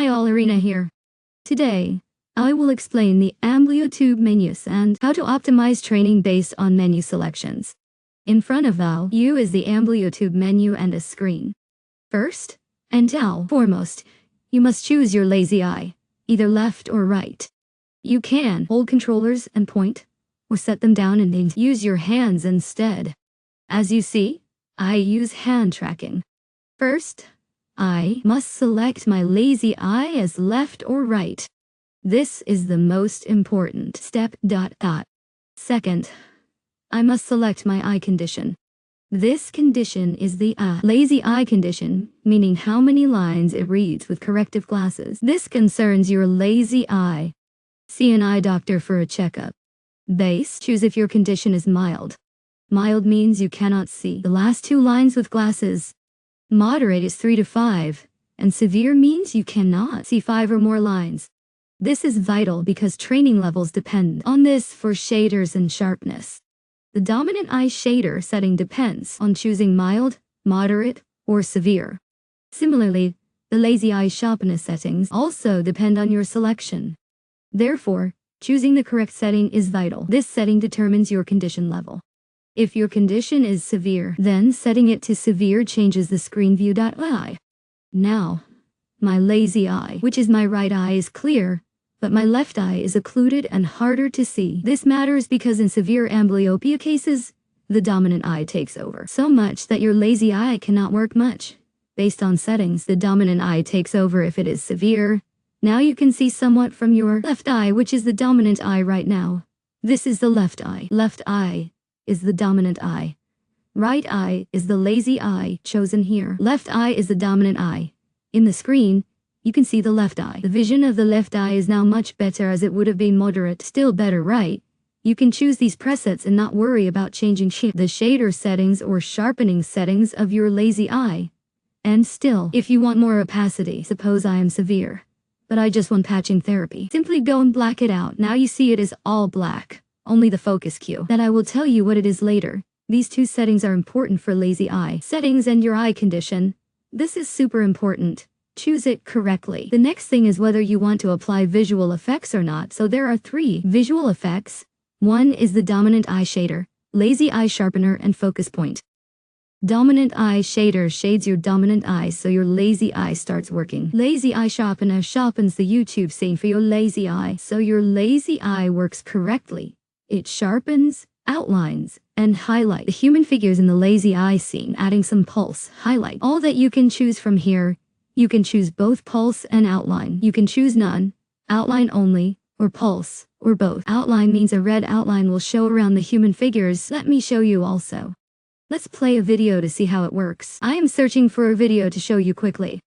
Hi all, Arena here. Today, I will explain the Amblyotube menus and how to optimize training based on menu selections. In front of you is the Amblyotube menu and a screen. First, and foremost, you must choose your lazy eye, either left or right. You can hold controllers and point, or set them down and then use your hands instead. As you see, I use hand tracking. First, I must select my lazy eye as left or right. This is the most important step. Second, I must select my eye condition. This condition is the lazy eye condition, meaning how many lines it reads with corrective glasses. This concerns your lazy eye. See an eye doctor for a checkup. Base, choose if your condition is mild. Mild means you cannot see the last two lines with glasses. Moderate is 3 to 5, and severe means you cannot see 5 or more lines. This is vital because training levels depend on this for shaders and sharpness. The dominant eye shader setting depends on choosing mild, moderate, or severe. Similarly, the lazy eye sharpness settings also depend on your selection. Therefore, choosing the correct setting is vital. This setting determines your condition level. If your condition is severe, then setting it to severe changes the screen view. Now, my lazy eye, which is my right eye, is clear, but my left eye is occluded and harder to see. This matters because in severe amblyopia cases, the dominant eye takes over so much that your lazy eye cannot work much. Based on settings, the dominant eye takes over if it is severe. Now you can see somewhat from your left eye, which is the dominant eye right now. This is the left eye. Left eye is the dominant eye. Right eye is the lazy eye chosen here. Left eye is the dominant eye. In the screen, you can see the left eye. The vision of the left eye is now much better as it would have been moderate, still better, right? You can choose these presets and not worry about changing the shader settings or sharpening settings of your lazy eye. And still, if you want more opacity, suppose I am severe, but I just want patching therapy, simply go and black it out. Now you see it is all black. Only the focus cue. That I will tell you what it is later. These two settings are important for lazy eye settings and your eye condition. This is super important. Choose it correctly. The next thing is whether you want to apply visual effects or not. So there are 3 visual effects. One is the dominant eye shader, lazy eye sharpener, and focus point. Dominant eye shader shades your dominant eye so your lazy eye starts working. Lazy eye sharpener sharpens the YouTube scene for your lazy eye so your lazy eye works correctly. It sharpens, outlines, and highlights the human figures in the lazy eye scene, adding some pulse, highlight. All that you can choose from here. You can choose both pulse and outline. You can choose none, outline only, or pulse, or both. Outline means a red outline will show around the human figures. Let me show you also. Let's play a video to see how it works. I am searching for a video to show you quickly.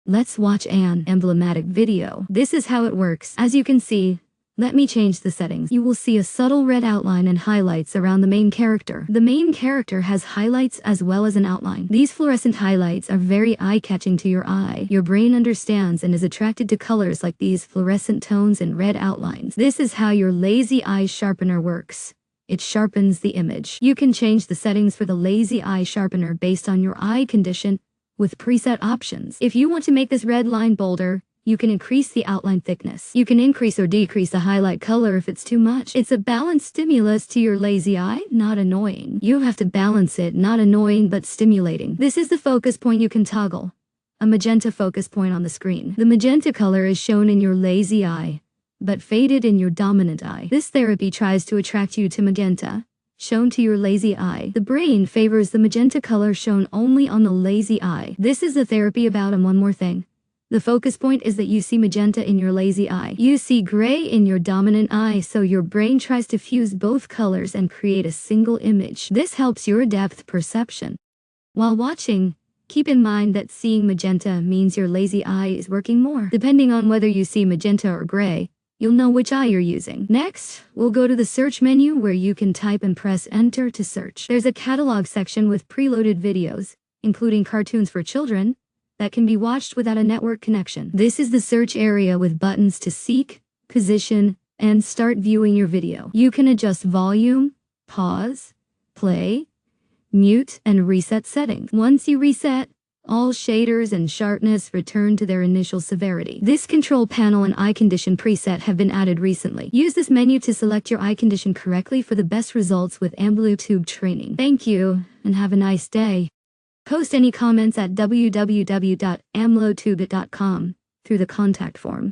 Let's watch an emblematic video. This is how it works. As you can see, let me change the settings. You will see a subtle red outline and highlights around the main character. The main character has highlights as well as an outline. These fluorescent highlights are very eye-catching to your eye. Your brain understands and is attracted to colors like these fluorescent tones and red outlines. This is how your lazy eye sharpener works. It sharpens the image. You can change the settings for the lazy eye sharpener based on your eye condition with preset options. If you want to make this red line bolder, you can increase the outline thickness. You can increase or decrease the highlight color if it's too much. It's a balanced stimulus to your lazy eye, not annoying. You have to balance it, not annoying but stimulating. This is the focus point you can toggle. A magenta focus point on the screen. The magenta color is shown in your lazy eye, but faded in your dominant eye. This therapy tries to attract you to magenta, shown to your lazy eye. The brain favors the magenta color shown only on the lazy eye. This is the therapy about, and one more thing. The focus point is that you see magenta in your lazy eye. You see gray in your dominant eye, so your brain tries to fuse both colors and create a single image. This helps your depth perception. While watching, keep in mind that seeing magenta means your lazy eye is working more. Depending on whether you see magenta or gray, you'll know which eye you're using. Next, we'll go to the search menu where you can type and press enter to search. There's a catalog section with preloaded videos, including cartoons for children, that can be watched without a network connection. This is the search area with buttons to seek, position, and start viewing your video. You can adjust volume, pause, play, mute, and reset settings. Once you reset, All shaders and sharpness return to their initial severity. This control panel and eye condition preset have been added recently. Use this menu to select your eye condition correctly for the best results with Amblyotube training. Thank you, and have a nice day. Post any comments at www.amblyotube.com through the contact form.